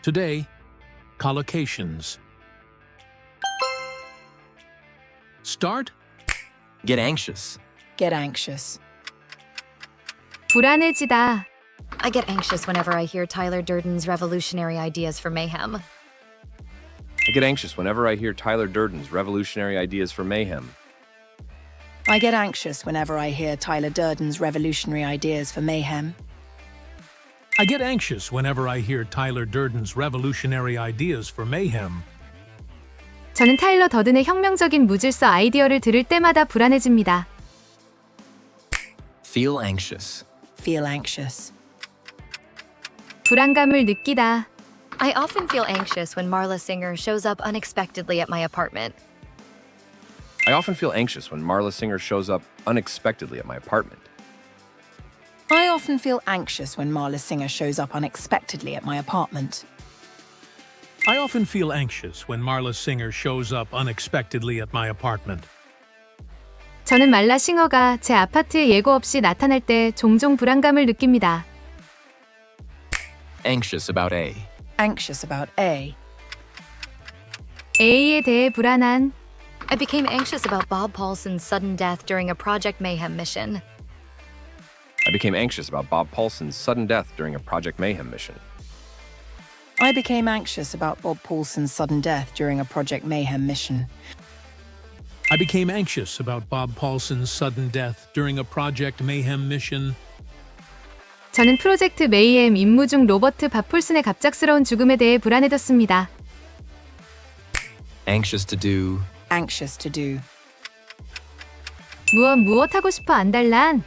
Today, collocations. Start. Get anxious. Get anxious. 불안해지다. I get anxious whenever I hear Tyler Durden's revolutionary ideas for mayhem. I get anxious whenever I hear Tyler Durden's revolutionary ideas for mayhem. I get anxious whenever I hear Tyler Durden's revolutionary ideas for mayhem. I get anxious whenever I hear Tyler Durden's revolutionary ideas for mayhem. 저는 타일러 더든의 혁명적인 무질서 아이디어를 들을 때마다 불안해집니다. Feel anxious. Feel anxious. 불안감을 느끼다. I often feel anxious when Marla Singer shows up unexpectedly at my apartment. I often feel anxious when Marla Singer shows up unexpectedly at my apartment. I often feel anxious when Marla Singer shows up unexpectedly at my apartment. I often feel anxious when Marla Singer shows up unexpectedly at my apartment. 저는 말라 싱어가 제 아파트에 예고 없이 나타날 때 종종 불안감을 느낍니다. Anxious about A. Anxious about A. A에 대해 불안한. I became anxious about Bob Paulson's sudden death during a Project Mayhem mission. I became anxious about Bob Paulson's sudden death during a Project Mayhem mission. I became anxious about Bob Paulson's sudden death during a Project Mayhem mission. I became anxious about Bob Paulson's sudden death during a Project Mayhem mission. 저는 프로젝트 메이엠 임무 중 로버트 바폴슨의 갑작스러운 죽음에 대해 불안해졌습니다. Anxious to do. Anxious to do. 무엇 하고 싶어 안달난.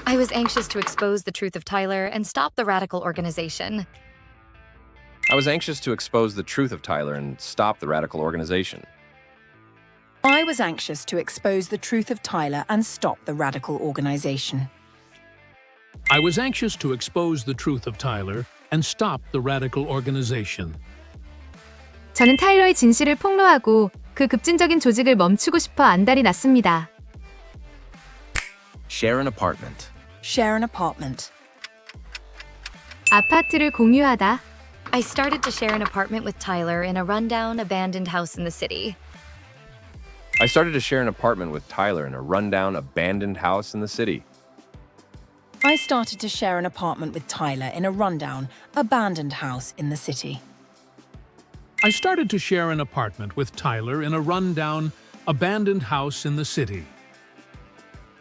I was anxious to expose the truth of Tyler and stop the radical organization. I was anxious to expose the truth of Tyler and stop the radical organization. I was anxious to expose the truth of Tyler and stop the radical organization. I was anxious to expose the truth of Tyler and stop the radical organization. 저는 타일러의 진실을 폭로하고 그 급진적인 조직을 멈추고 싶어 안달이 났습니다. Share an apartment. Share an apartment. 아파트를 공유하다. I started to share an apartment with Tyler in a rundown, abandoned house in the city. I started to share an apartment with Tyler in a rundown, abandoned house in the city. I started to share an apartment with Tyler in a rundown, abandoned house in the city. I started to share an apartment with Tyler in a rundown, abandoned house in the city.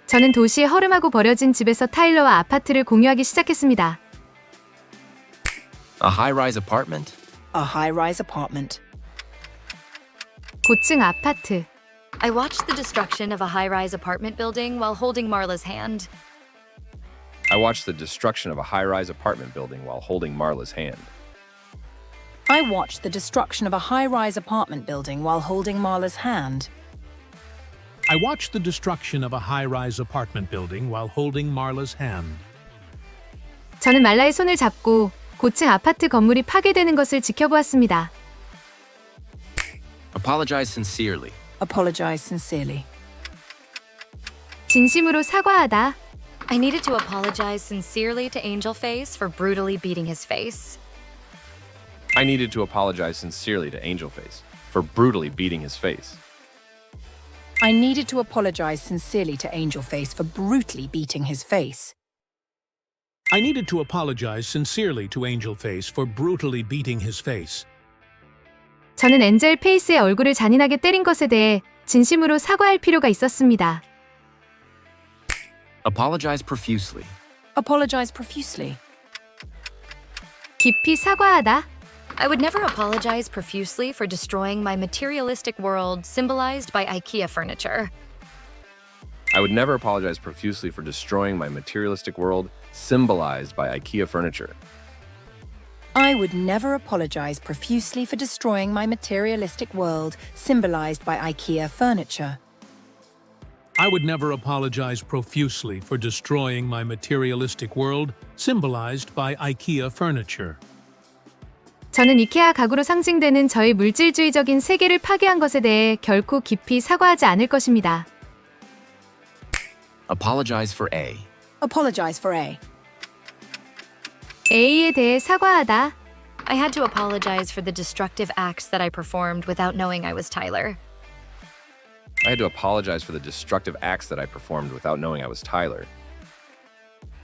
저는 도시에 허름하고 버려진 집에서 타일러와 아파트를 공유하기 시작했습니다. A high-rise apartment. A high-rise apartment. 고층 아파트. I watched the destruction of a high-rise apartment building while holding Marla's hand. I watched the destruction of a high-rise apartment building while holding Marla's hand. I watched the destruction of a high-rise apartment building while holding Marla's hand. I watched the destruction of a high-rise apartment building while holding Marla's hand. 저는 말라의 손을 잡고 고층 아파트 건물이 파괴되는 것을 지켜보았습니다. Apologize sincerely. Apologize sincerely. 진심으로 사과하다. I needed to apologize sincerely to Angel Face for brutally beating his face. I needed to apologize sincerely to Angel Face for brutally beating his face. I needed to apologize sincerely to Angel Face for brutally beating his face. I needed to apologize sincerely to Angel Face for brutally beating his face. 저는 엔젤 페이스의 얼굴을 잔인하게 때린 것에 대해 진심으로 사과할 필요가 있었습니다. Apologize profusely. Apologize profusely. 깊이 사과하다. I would never apologize profusely for destroying my materialistic world symbolized by IKEA furniture. I would never apologize profusely for destroying my materialistic world symbolized by IKEA furniture. I would never apologize profusely for destroying my materialistic world symbolized by IKEA furniture. I would never apologize profusely for destroying my materialistic world symbolized by IKEA furniture. 저는 이케아 가구로 상징되는 저의 물질주의적인 세계를 파괴한 것에 대해 결코 깊이 사과하지 않을 것입니다. Apologize for A. Apologize for A. A에 대해 사과하다. I had to apologize for the destructive acts that I performed without knowing I was Tyler. I had to apologize for the destructive acts that I performed without knowing I was Tyler.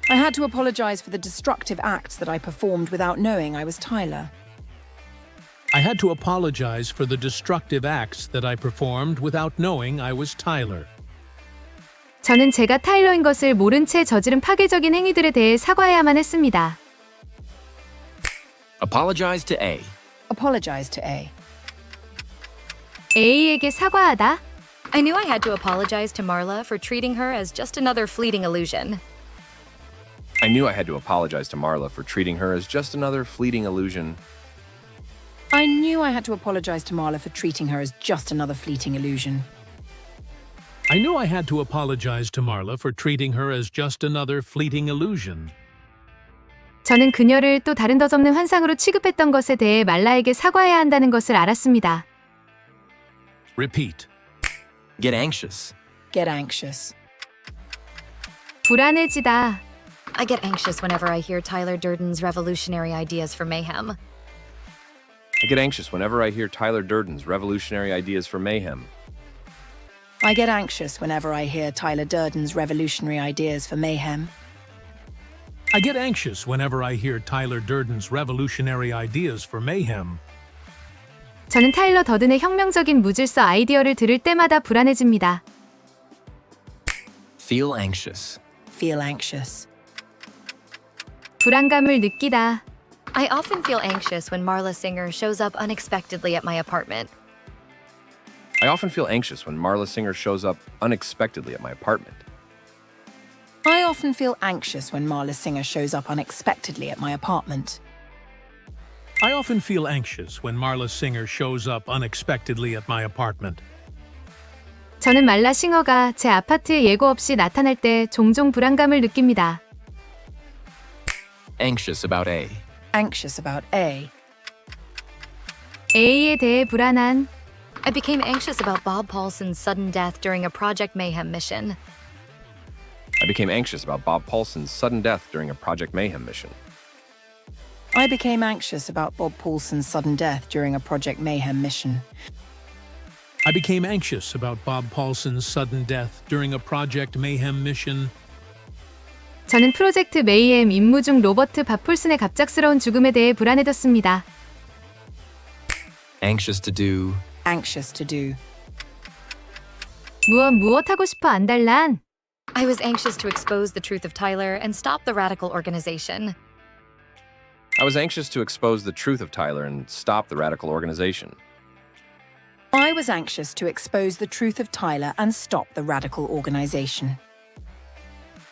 I had to apologize for the destructive acts that I performed without knowing I was Tyler. I had to apologize for the destructive acts that I performed without knowing I was Tyler. 저는 제가 타일러인 것을 모른 채 저지른 파괴적인 행위들에 대해 사과해야만 했습니다. Apologize to A. Apologize to A. A에게 사과하다. I knew I had to apologize to Marla for treating her as just another fleeting illusion. I knew I had to apologize to Marla for treating her as just another fleeting illusion. I knew I had to apologize to Marla for treating her as just another fleeting illusion. I knew I had to apologize to Marla for treating her as just another fleeting illusion. 저는 그녀를 또 다른 덧없는 환상으로 취급했던 것에 대해 말라에게 사과해야 한다는 것을 알았습니다. Repeat. Get anxious. Get anxious. 불안해지다. I get anxious whenever I hear Tyler Durden's revolutionary ideas for mayhem. I get anxious whenever I hear Tyler Durden's revolutionary ideas for mayhem. I get anxious whenever I hear Tyler Durden's revolutionary ideas for mayhem. I get anxious whenever I hear Tyler Durden's revolutionary ideas for mayhem. 저는 타일러 더든의 혁명적인 무질서 아이디어를 들을 때마다 불안해집니다. Feel anxious. Feel anxious. 불안감을 느끼다. I often feel anxious when Marla Singer shows up unexpectedly at my apartment. I often feel anxious when Marla Singer shows up unexpectedly at my apartment. I often feel anxious when Marla Singer shows up unexpectedly at my apartment. I often feel anxious when Marla Singer shows up unexpectedly at my apartment. 저는 말라 싱어가 제 아파트에 예고 없이 나타날 때 종종 불안감을 느낍니다. Anxious about A. Anxious about A. A에 대해 불안한. I became anxious about Bob Paulson's sudden death during a Project Mayhem mission. I became anxious about Bob Paulson's sudden death during a Project Mayhem mission. I became anxious about Bob Paulson's sudden death during a Project Mayhem mission. I became anxious about Bob Paulson's sudden death during a Project Mayhem mission. 저는 프로젝트 메이엠 임무 중 로버트 바폴슨의 갑작스러운 죽음에 대해 불안해졌습니다. Anxious to do. Anxious to do. 무엇 하고 싶어 안달난. I was anxious to expose the truth of Tyler and stop the radical organization. I was anxious to expose the truth of Tyler and stop the radical organization. I was anxious to expose the truth of Tyler and stop the radical organization.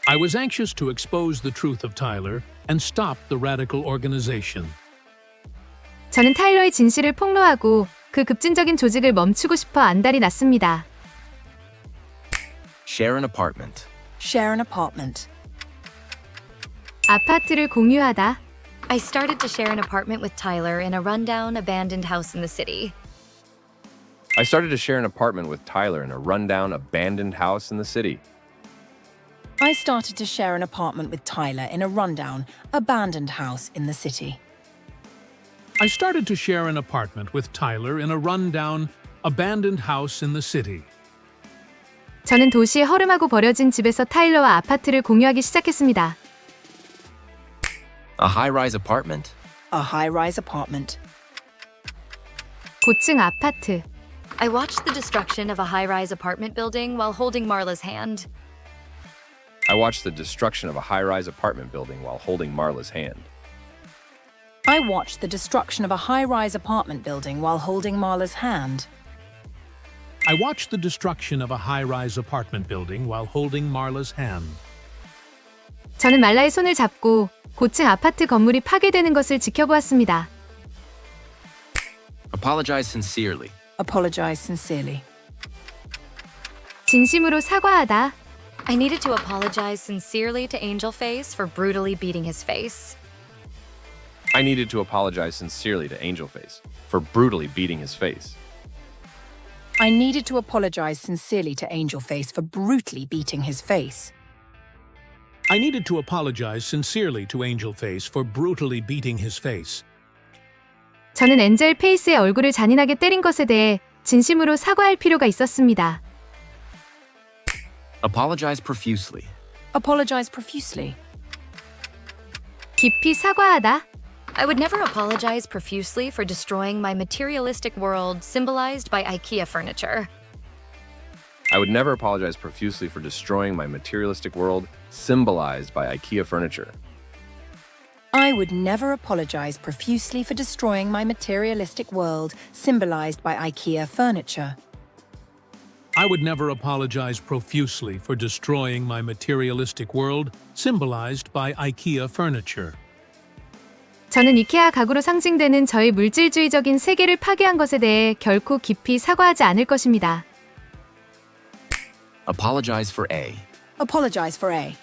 I was anxious to expose the truth of Tyler and stop the radical organization. 저는 타일러의 진실을 폭로하고 그 급진적인 조직을 멈추고 싶어 안달이 났습니다. Share an apartment. Share an apartment. 아파트를 공유하다. I started to share an apartment with Tyler in a rundown, abandoned house in the city. I started to share an apartment with Tyler in a rundown, abandoned house in the city. I started to share an apartment with Tyler in a rundown, abandoned house in the city. I started to share an apartment with Tyler in a rundown, abandoned house in the city. 저는 도시의 허름하고 버려진 집에서 타일러와 아파트를 공유하기 시작했습니다. A high-rise apartment. A high-rise apartment. 고층 아파트. I watched the destruction of a high-rise apartment building while holding Marla's hand. I watched the destruction of a high-rise apartment building while holding Marla's hand. I watched the destruction of a high-rise apartment building while holding Marla's hand. I watched the destruction of a high-rise apartment building while holding Marla's hand. 저는 말라의 손을 잡고 고층 아파트 건물이 파괴되는 것을 지켜보았습니다. Apologize sincerely. Apologize sincerely. 진심으로 사과하다. I needed to apologize sincerely to Angel Face for brutally beating his face. I needed to apologize sincerely to Angel Face for brutally beating his face. I needed to apologize sincerely to Angel Face for brutally beating his face. I needed to apologize sincerely to Angel Face for brutally beating his face. 저는 엔젤 페이스의 얼굴을 잔인하게 때린 것에 대해 진심으로 사과할 필요가 있었습니다. Apologize profusely. Apologize profusely. 깊이 사과하다. I would never apologize profusely for destroying my materialistic world symbolized by IKEA furniture. I would never apologize profusely for destroying my materialistic world symbolized by IKEA furniture. I would never apologize profusely for destroying my materialistic world, symbolized by IKEA furniture. I would never apologize profusely for destroying my materialistic world, symbolized by IKEA furniture. 저는 이케아 가구로 상징되는 저의 물질주의적인 세계를 파괴한 것에 대해 결코 깊이 사과하지 않을 것입니다. Apologize for A. Apologize for A.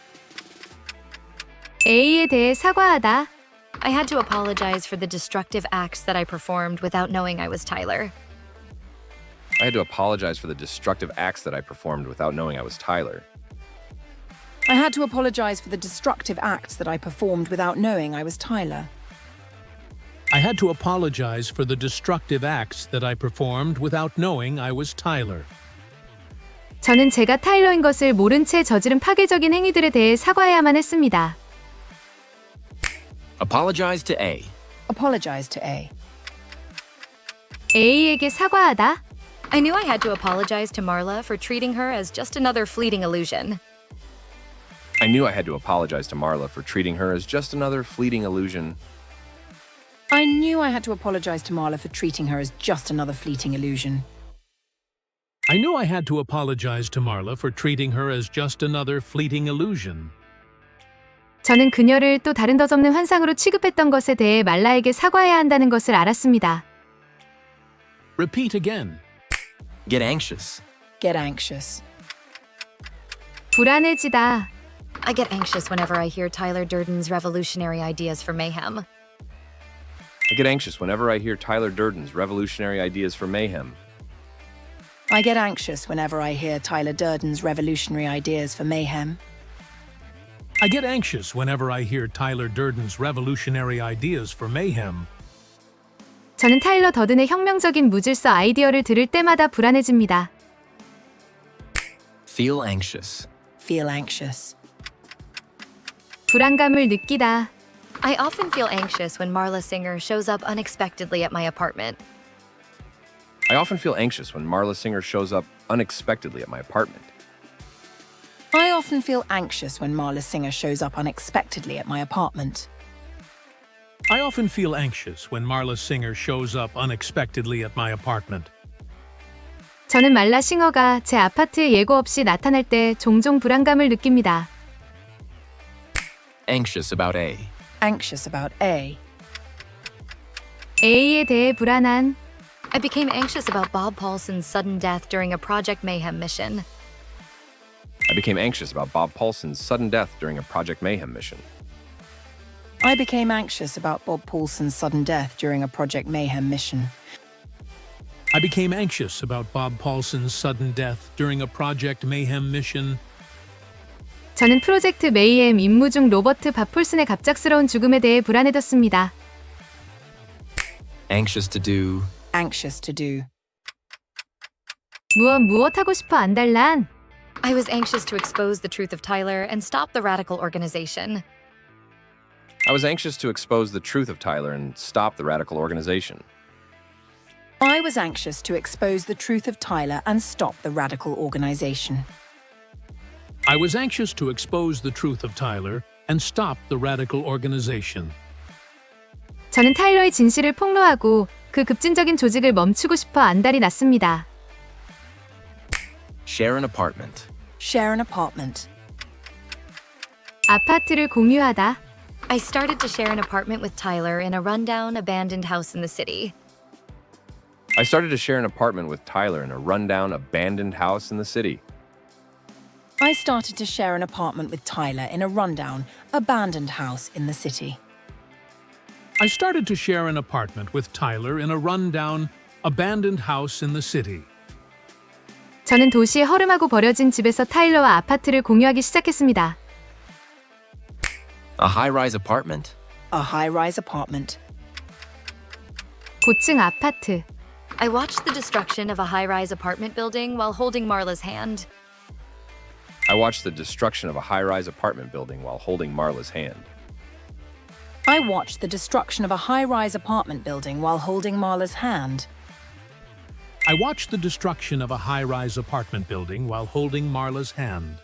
A에 대해 사과하다. I had to apologize for the destructive acts that I performed without knowing I was Tyler. I had to apologize for the destructive acts that I performed without knowing I was Tyler. I had to apologize for the destructive acts that I performed without knowing I was Tyler. I had to apologize for the destructive acts that I performed without knowing I was Tyler. 저는 제가 타일러인 것을 모른 채 저지른 파괴적인 행위들에 대해 사과해야만 했습니다. Apologize to A. Apologize to A. A에게 사과하다. I knew I had to apologize to Marla for treating her as just another fleeting illusion. I knew I had to apologize to Marla for treating her as just another fleeting illusion. I knew I had to apologize to Marla for treating her as just another fleeting illusion. I knew I had to apologize to Marla for treating her as just another fleeting illusion. 저는 그녀를 또 다른 덧없는 환상으로 취급했던 것에 대해 말라에게 사과해야 한다는 것을 알았습니다. Repeat again. Get anxious. Get anxious. 불안해지다. I get anxious whenever I hear Tyler Durden's revolutionary ideas for mayhem. I get anxious whenever I hear Tyler Durden's revolutionary ideas for mayhem. I get anxious whenever I hear Tyler Durden's revolutionary ideas for mayhem. I get anxious whenever I hear Tyler Durden's revolutionary ideas for mayhem. 저는 타일러 더든의 혁명적인 무질서 아이디어를 들을 때마다 불안해집니다. Feel anxious. Feel anxious. 불안감을 느끼다. I often feel anxious when Marla Singer shows up unexpectedly at my apartment. I often feel anxious when Marla Singer shows up unexpectedly at my apartment. I often feel anxious when Marla Singer shows up unexpectedly at my apartment. I often feel anxious when Marla Singer shows up unexpectedly at my apartment. 저는 말라 싱어가 제 아파트에 예고 없이 나타날 때 종종 불안감을 느낍니다. Anxious about A. Anxious about A. A에 대해 불안한. I became anxious about Bob Paulson's sudden death during a Project Mayhem mission. I became anxious about Bob Paulson's sudden death during a Project Mayhem mission. I became anxious about Bob Paulson's sudden death during a Project Mayhem mission. I became anxious about Bob Paulson's sudden death during a Project Mayhem mission. 저는 프로젝트 메이엠 임무 중 로버트 바폴슨의 갑작스러운 죽음에 대해 불안해졌습니다. Anxious to do. Anxious to do. 무엇 하고 싶어 안달난. I was anxious to expose the truth of Tyler and stop the radical organization. I was anxious to expose the truth of Tyler and stop the radical organization. I was anxious to expose the truth of Tyler and stop the radical organization. I was anxious to expose the truth of Tyler and stop the radical organization. 저는 타일러의 진실을 폭로하고 그 급진적인 조직을 멈추고 싶어 안달이 났습니다. Share an apartment. Share an apartment. 아파트를 공유하다. I started to share an apartment with Tyler in a rundown, abandoned house in the city. I started to share an apartment with Tyler in a rundown, abandoned house in the city. I started to share an apartment with Tyler in a rundown, abandoned house in the city. I started to share an apartment with Tyler in a rundown, abandoned house in the city. 저는 도시의 허름하고 버려진 집에서 타일러와 아파트를 공유하기 시작했습니다. A high-rise apartment. A high-rise apartment. 고층 아파트. I watched the destruction of a high-rise apartment building while holding Marla's hand. I watched the destruction of a high-rise apartment building while holding Marla's hand. I watched the destruction of a high-rise apartment building while holding Marla's hand. I watched the destruction of a high-rise apartment building while holding Marla's hand.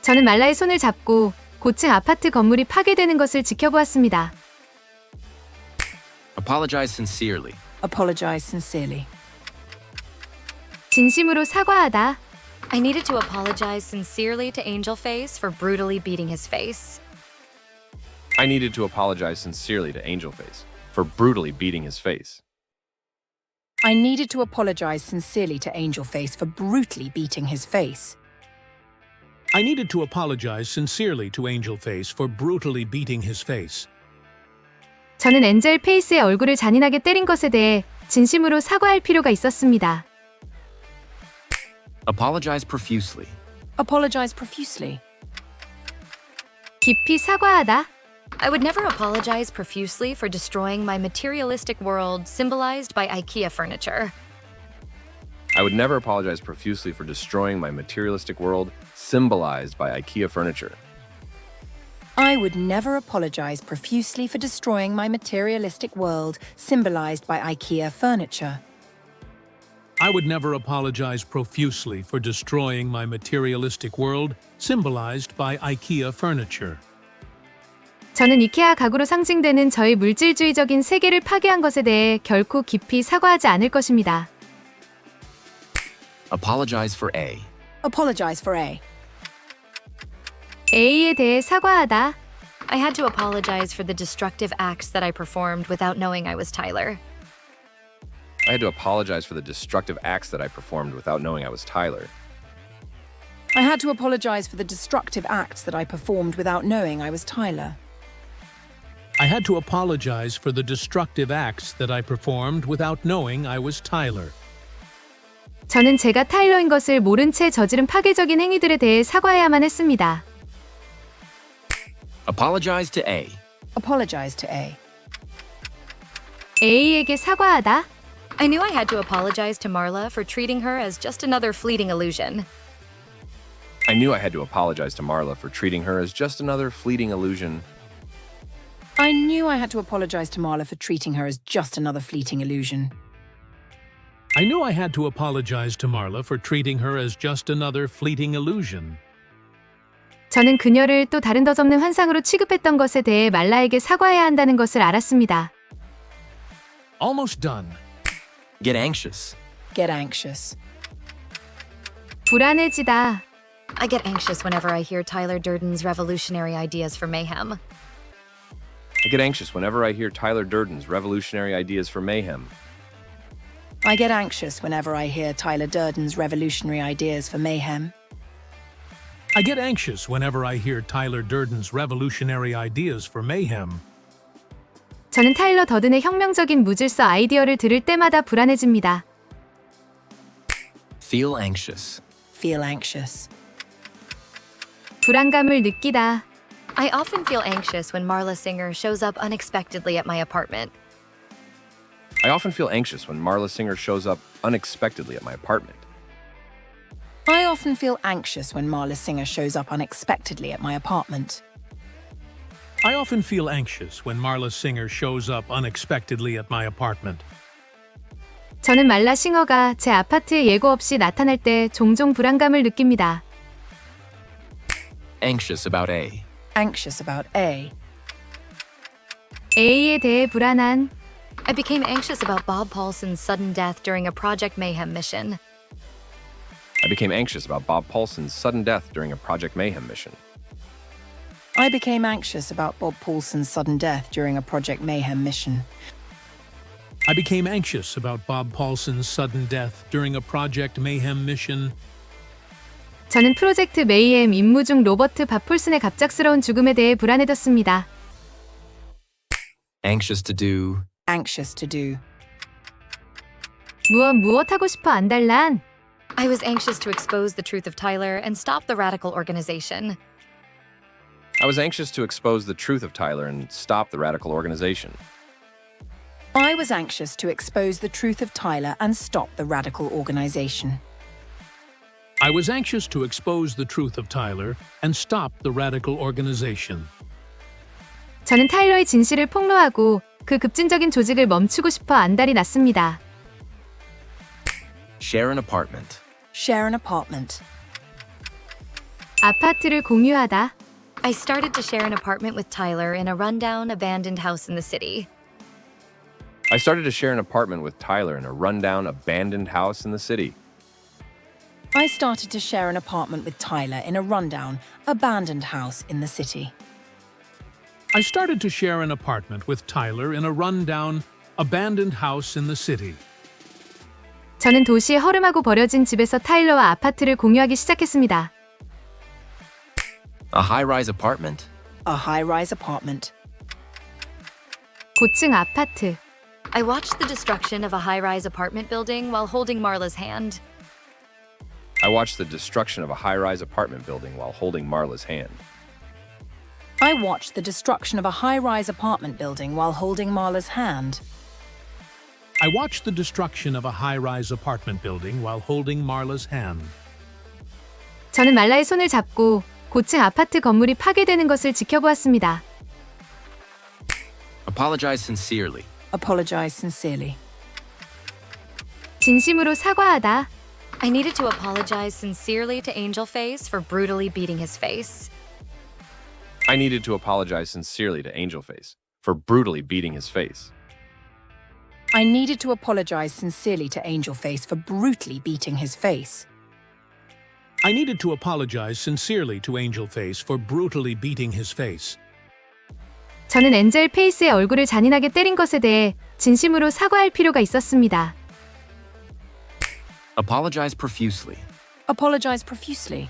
저는 말라의 손을 잡고 고층 아파트 건물이 파괴되는 것을 지켜보았습니다. Apologize sincerely. Apologize sincerely. 진심으로 사과하다. I needed to apologize sincerely to Angel Face for brutally beating his face. I needed to apologize sincerely to Angel Face for brutally beating his face. I needed to apologize sincerely to Angel Face for brutally beating his face. I needed to apologize sincerely to Angel Face for brutally beating his face. 저는 엔젤 페이스의 얼굴을 잔인하게 때린 것에 대해 진심으로 사과할 필요가 있었습니다. Apologize profusely. Apologize profusely. 깊이 사과하다. I would never apologize profusely for destroying my materialistic world symbolized by IKEA furniture. I would never apologize profusely for destroying my materialistic world symbolized by IKEA furniture. I would never apologize profusely for destroying my materialistic world symbolized by IKEA furniture. I would never apologize profusely for destroying my materialistic world symbolized by IKEA furniture. 저는 이케아 가구로 상징되는 저의 물질주의적인 세계를 파괴한 것에 대해 결코 깊이 사과하지 않을 것입니다. Apologize for A. Apologize for A. A에 대해 사과하다. I had to apologize for the destructive acts that I performed without knowing I was Tyler. I had to apologize for the destructive acts that I performed without knowing I was Tyler. I had to apologize for the destructive acts that I performed without knowing I was Tyler. I had to apologize for the destructive acts that I performed without knowing I was Tyler. 저는 제가 타일러인 것을 모른 채 저지른 파괴적인 행위들에 대해 사과해야만 했습니다. Apologize to A. Apologize to A. A에게 사과하다. I knew I had to apologize to Marla for treating her as just another fleeting illusion. I knew I had to apologize to Marla for treating her as just another fleeting illusion. I knew I had to apologize to Marla for treating her as just another fleeting illusion. I knew I had to apologize to Marla for treating her as just another fleeting illusion. 저는 그녀를 또 다른 덧없는 환상으로 취급했던 것에 대해 말라에게 사과해야 한다는 것을 알았습니다. Almost done. Get anxious. Get anxious. 불안해지다. I get anxious whenever I hear Tyler Durden's revolutionary ideas for mayhem. I get anxious whenever I hear Tyler Durden's revolutionary ideas for mayhem. I get anxious whenever I hear Tyler Durden's revolutionary ideas for mayhem. I get anxious whenever I hear Tyler Durden's revolutionary ideas for mayhem. 저는 타일러 더든의 혁명적인 무질서 아이디어를 들을 때마다 불안해집니다. Feel anxious. Feel anxious. 불안감을 느끼다. I often feel anxious when Marla Singer shows up unexpectedly at my apartment. I often feel anxious when Marla Singer shows up unexpectedly at my apartment. I often feel anxious when Marla Singer shows up unexpectedly at my apartment. I often feel anxious when Marla Singer shows up unexpectedly at my apartment. 저는 말라 싱어가 제 아파트에 예고 없이 나타날 때 종종 불안감을 느낍니다. Anxious about A. Anxious about A. A에 대해 불안한. I became anxious about Bob Paulson's sudden death during a Project Mayhem mission. I became anxious about Bob Paulson's sudden death during a Project Mayhem mission. I became anxious about Bob Paulson's sudden death during a Project Mayhem mission. I became anxious about Bob Paulson's sudden death during a Project Mayhem mission. 저는 프로젝트 메이엠 임무 중 로버트 바폴슨의 갑작스러운 죽음에 대해 불안해졌습니다. Anxious to do. Anxious to do. 무엇 하고 싶어 안달난. I was anxious to expose the truth of Tyler and stop the radical organization. I was anxious to expose the truth of Tyler and stop the radical organization. I was anxious to expose the truth of Tyler and stop the radical organization. I was anxious to expose the truth of Tyler and stop the radical organization. 저는 타일러의 진실을 폭로하고 그 급진적인 조직을 멈추고 싶어 안달이 났습니다. Share an apartment. Share an apartment. 아파트를 공유하다. I started to share an apartment with Tyler in a rundown, abandoned house in the city. I started to share an apartment with Tyler in a rundown, abandoned house in the city. I started to share an apartment with Tyler in a rundown, abandoned house in the city. I started to share an apartment with Tyler in a rundown, abandoned house in the city. 저는 도시의 허름하고 버려진 집에서 타일러와 아파트를 공유하기 시작했습니다. A high-rise apartment. A high-rise apartment. 고층 아파트. I watched the destruction of a high-rise apartment building while holding Marla's hand. I watched the destruction of a high-rise apartment building while holding Marla's hand. I watched the destruction of a high-rise apartment building while holding Marla's hand. I watched the destruction of a high-rise apartment building while holding Marla's hand. 저는 말라의 손을 잡고 고층 아파트 건물이 파괴되는 것을 지켜보았습니다. Apologize sincerely. Apologize sincerely. 진심으로 사과하다. I needed to apologize sincerely to Angel Face for brutally beating his face. I needed to apologize sincerely to Angel Face for brutally beating his face. I needed to apologize sincerely to Angel Face for brutally beating his face. I needed to apologize sincerely to Angel Face for brutally beating his face. 저는 엔젤 페이스의 얼굴을 잔인하게 때린 것에 대해 진심으로 사과할 필요가 있었습니다. Apologize profusely. Apologize profusely.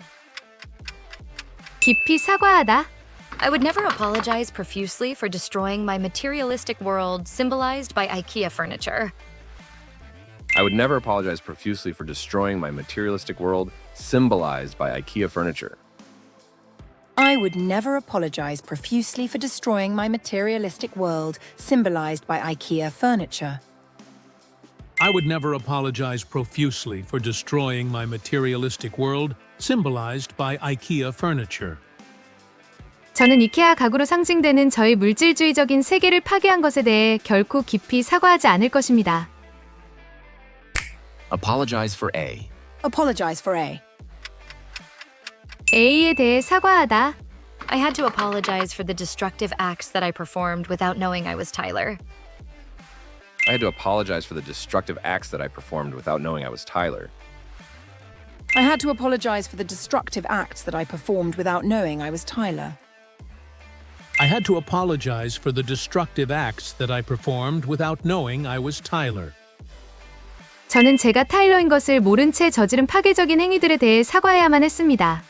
깊이 사과하다. I would never apologize profusely for destroying my materialistic world symbolized by IKEA furniture. I would never apologize profusely for destroying my materialistic world symbolized by IKEA furniture. I would never apologize profusely for destroying my materialistic world symbolized by IKEA furniture. I would never apologize profusely for destroying my materialistic world symbolized by IKEA furniture. 저는 이케아 가구로 상징되는 저의 물질주의적인 세계를 파괴한 것에 대해 결코 깊이 사과하지 않을 것입니다. Apologize for A. Apologize for A. A에 대해 사과하다. I had to apologize for the destructive acts that I performed without knowing I was Tyler. I had to apologize for the destructive acts that I performed without knowing I was Tyler. I had to apologize for the destructive acts that I performed without knowing I was Tyler. I had to apologize for the destructive acts that I performed without knowing I was Tyler. 저는 제가 타일러인 것을 모른 채 저지른 파괴적인 행위들에 대해 사과해야만 했습니다.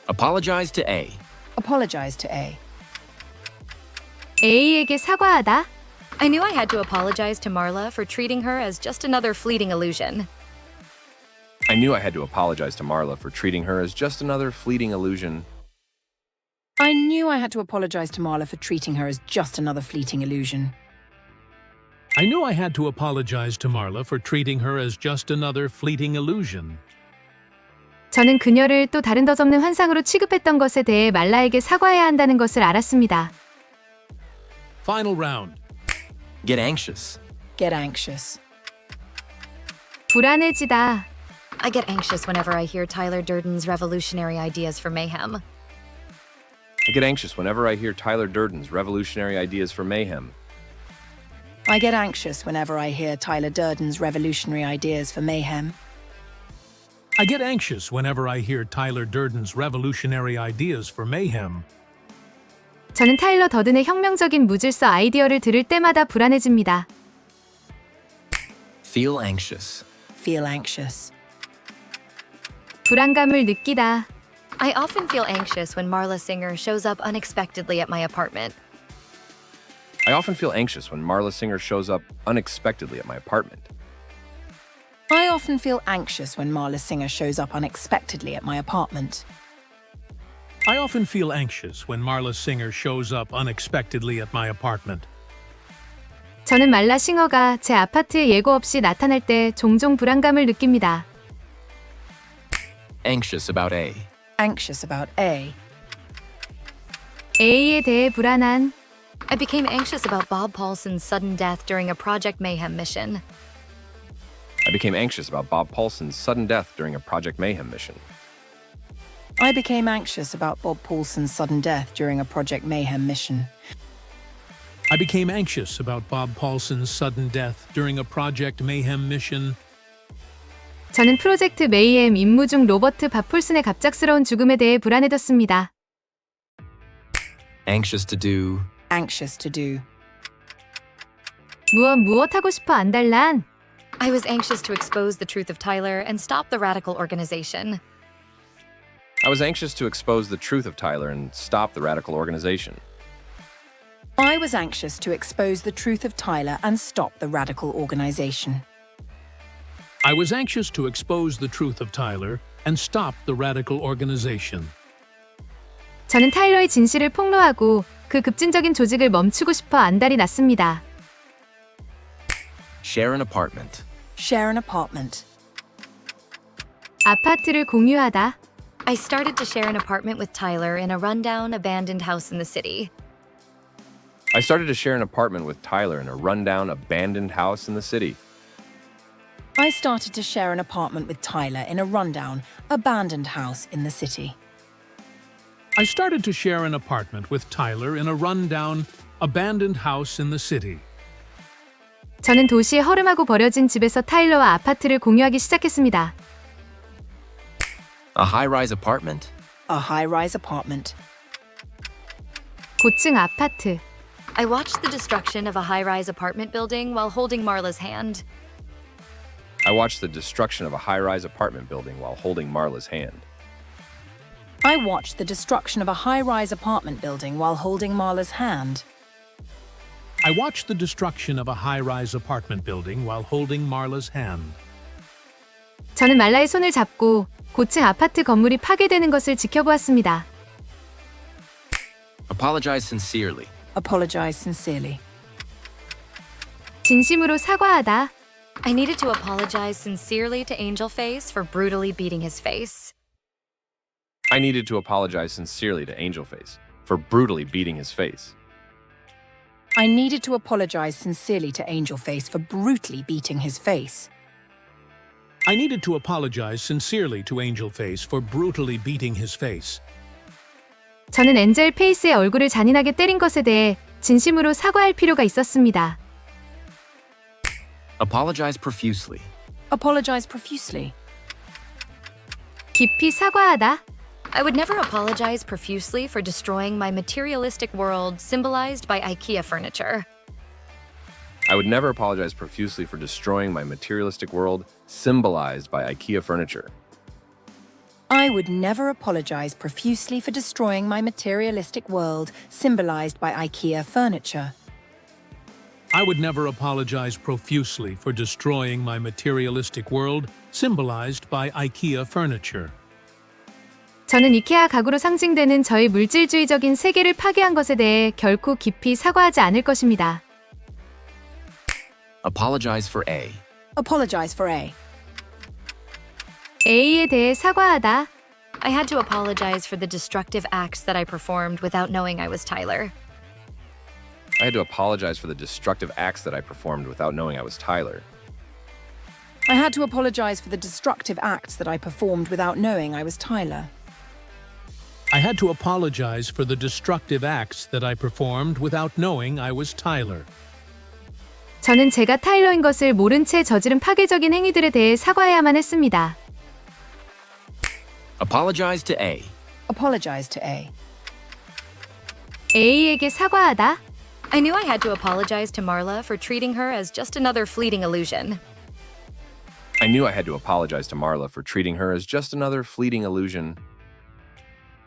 Apologize to A. Apologize to A. A에게 사과하다. I knew I had to apologize to Marla for treating her as just another fleeting illusion. I knew I had to apologize to Marla for treating her as just another fleeting illusion. I knew I had to apologize to Marla for treating her as just another fleeting illusion. I knew I had to apologize to Marla for treating her as just another fleeting illusion. 저는 그녀를 또 다른 덧없는 환상으로 취급했던 것에 대해 말라에게 사과해야 한다는 것을 알았습니다. Final round. Get anxious. Get anxious. 불안해지다. I get anxious whenever I hear Tyler Durden's revolutionary ideas for mayhem. I get anxious whenever I hear Tyler Durden's revolutionary ideas for mayhem. I get anxious whenever I hear Tyler Durden's revolutionary ideas for mayhem. I get anxious whenever I hear Tyler Durden's revolutionary ideas for mayhem. 저는 타일러 더든의 혁명적인 무질서 아이디어를 들을 때마다 불안해집니다. Feel anxious. Feel anxious. 불안감을 느끼다. I often feel anxious when Marla Singer shows up unexpectedly at my apartment. I often feel anxious when Marla Singer shows up unexpectedly at my apartment. I often feel anxious when Marla Singer shows up unexpectedly at my apartment. I often feel anxious when Marla Singer shows up unexpectedly at my apartment. 저는 말라 싱어가 제 아파트에 예고 없이 나타날 때 종종 불안감을 느낍니다. Anxious about A. Anxious about A. A에 대해 불안한. I became anxious about Bob Paulson's sudden death during a Project Mayhem mission. I became anxious about Bob Paulson's sudden death during a Project Mayhem mission. I became anxious about Bob Paulson's sudden death during a Project Mayhem mission. I became anxious about Bob Paulson's sudden death during a Project Mayhem mission. 저는 프로젝트 메이엠 임무 중 로버트 바폴슨의 갑작스러운 죽음에 대해 불안해졌습니다. Anxious to do. Anxious to do. 무엇 하고 싶어 안달난. I was anxious to expose the truth of Tyler and stop the radical organization. I was anxious to expose the truth of Tyler and stop the radical organization. I was anxious to expose the truth of Tyler and stop the radical organization. I was anxious to expose the truth of Tyler and stop the radical organization. 저는 타일러의 진실을 폭로하고 그 급진적인 조직을 멈추고 싶어 안달이 났습니다. Share an apartment. Share an apartment. 아파트를 공유하다. I started to share an apartment with Tyler in a rundown, abandoned house in the city. I started to share an apartment with Tyler in a rundown, abandoned house in the city. I started to share an apartment with Tyler in a rundown, abandoned house in the city. I started to share an apartment with Tyler in a rundown, abandoned house in the city. 저는 도시의 허름하고 버려진 집에서 타일러와 아파트를 공유하기 시작했습니다. A high-rise apartment. A high-rise apartment. 고층 아파트. I watched the destruction of a high-rise apartment building while holding Marla's hand. I watched the destruction of a high-rise apartment building while holding Marla's hand. I watched the destruction of a high-rise apartment building while holding Marla's hand. I watched the destruction of a high-rise apartment building while holding Marla's hand. 저는 말라의 손을 잡고 고층 아파트 건물이 파괴되는 것을 지켜보았습니다. Apologize sincerely. Apologize sincerely. 진심으로 사과하다. I needed to apologize sincerely to Angel Face for brutally beating his face. I needed to apologize sincerely to Angel Face for brutally beating his face. I needed to apologize sincerely to Angel Face for brutally beating his face. I needed to apologize sincerely to Angel Face for brutally beating his face. 저는 엔젤 페이스의 얼굴을 잔인하게 때린 것에 대해 진심으로 사과할 필요가 있었습니다. Apologize profusely. Apologize profusely. 깊이 사과하다. I would never apologize profusely for destroying my materialistic world symbolized by IKEA furniture. I would never apologize profusely for destroying my materialistic world symbolized by IKEA furniture. I would never apologize profusely for destroying my materialistic world symbolized by IKEA furniture. I would never apologize profusely for destroying my materialistic world symbolized by IKEA furniture. 저는 이케아 가구로 상징되는 저의 물질주의적인 세계를 파괴한 것에 대해 결코 깊이 사과하지 않을 것입니다. Apologize for A. Apologize for A. A에 대해 사과하다. I had to apologize for the destructive acts that I performed without knowing I was Tyler. I had to apologize for the destructive acts that I performed without knowing I was Tyler. I had to apologize for the destructive acts that I performed without knowing I was Tyler. I had to apologize for the destructive acts that I performed without knowing I was Tyler. 저는 제가 타일러인 것을 모른 채 저지른 파괴적인 행위들에 대해 사과해야만 했습니다. Apologize to A. Apologize to A. A에게 사과하다. I knew I had to apologize to Marla for treating her as just another fleeting illusion. I knew I had to apologize to Marla for treating her as just another fleeting illusion.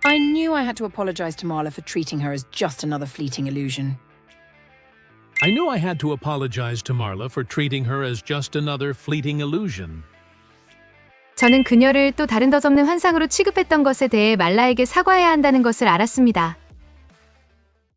I knew I had to apologize to Marla for treating her as just another fleeting illusion. I knew I had to apologize to Marla for treating her as just another fleeting illusion. 저는 그녀를 또 다른 덧없는 환상으로 취급했던 것에 대해 말라에게 사과해야 한다는 것을 알았습니다.